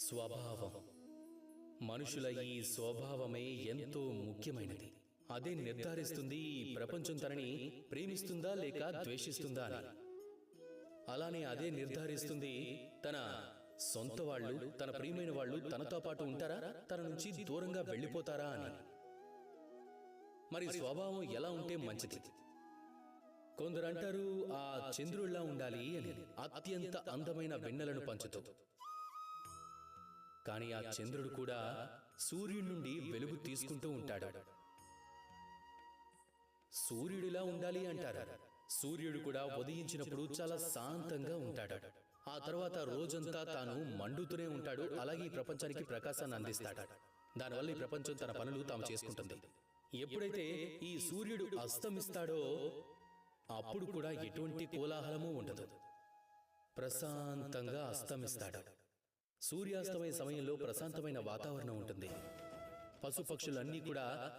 స్వభావం. మనుషుల ఈ స్వభావమే ఎంతో ముఖ్యమైనది. అదే నిర్ధారిస్తుంది ఈ ప్రపంచం తనని ప్రేమిస్తుందా లేక ద్వేషిస్తుందా అని. అలానే అదే నిర్ధారిస్తుంది తన సొంత వాళ్ళు, తన ప్రియమైన వాళ్ళు తనతో పాటు ఉంటారా, తన నుంచి దూరంగా వెళ్ళిపోతారా అని. మరి స్వభావం ఎలా ఉంటే మంచిది? కొందరు అంటారు ఆ చంద్రుడిలా ఉండాలి అని, అత్యంత అందమైన వెన్నెలను పంచుతూ. కానీ ఆ చంద్రుడు కూడా సూర్యుడి నుండి వెలుగు తీసుకుంటూ ఉంటాడు. సూర్యుడిలా ఉండాలి అంటారు. సూర్యుడు కూడా ఉదయించినప్పుడు చాలా శాంతంగా ఉంటాడు. ఆ తర్వాత రోజంతా తాను మండుతూనే ఉంటాడు. అలాగే ఈ ప్రపంచానికి ప్రకాశాన్ని అందిస్తాడు. దానివల్ల ఈ ప్రపంచం తన పనులు తాము చేసుకుంటుంది. ఎప్పుడైతే ఈ సూర్యుడు అస్తమిస్తాడో అప్పుడు కూడా ఎటువంటి కోలాహలమూ ఉండదు. ప్రశాంతంగా అస్తమిస్తాడు. సూర్యాస్తమయ సమయంలో ప్రశాంతమైన వాతావరణం ఉంటుంది. పశుపక్షులన్నీ కూడా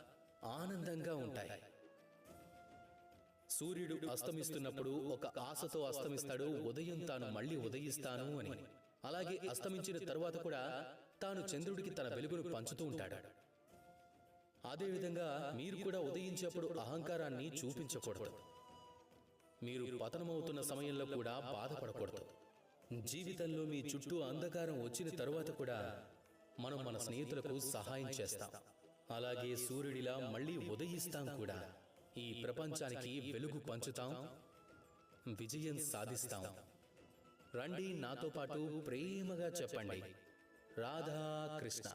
ఆనందంగా ఉంటాయి. సూర్యుడు అస్తమిస్తున్నప్పుడు ఒక ఆశతో అస్తమిస్తాడు, ఉదయం తాను మళ్ళీ ఉదయిస్తాను అని. అలాగే అస్తమించిన తరువాత కూడా తాను చంద్రుడికి తన వెలుగును పంచుతూ ఉంటాడు. అదేవిధంగా మీరు కూడా ఉదయించేప్పుడు అహంకారాన్ని చూపించకూడదు. మీరు పతనమవుతున్న సమయంలో కూడా బాధపడకూడదు. జీవితంలో మీ చుట్టూ అంధకారం వచ్చిన తరువాత కూడా మనం మన స్నేహితులకు సహాయం చేస్తాం. అలాగే సూర్యుడిలా మళ్ళీ ఉదయిస్తాం కూడా. ఈ ప్రపంచానికి వెలుగు పంచుతాం, విజయం సాధిస్తాం. రండి నాతో పాటు ప్రేమగా చెప్పండి, రాధా కృష్ణ.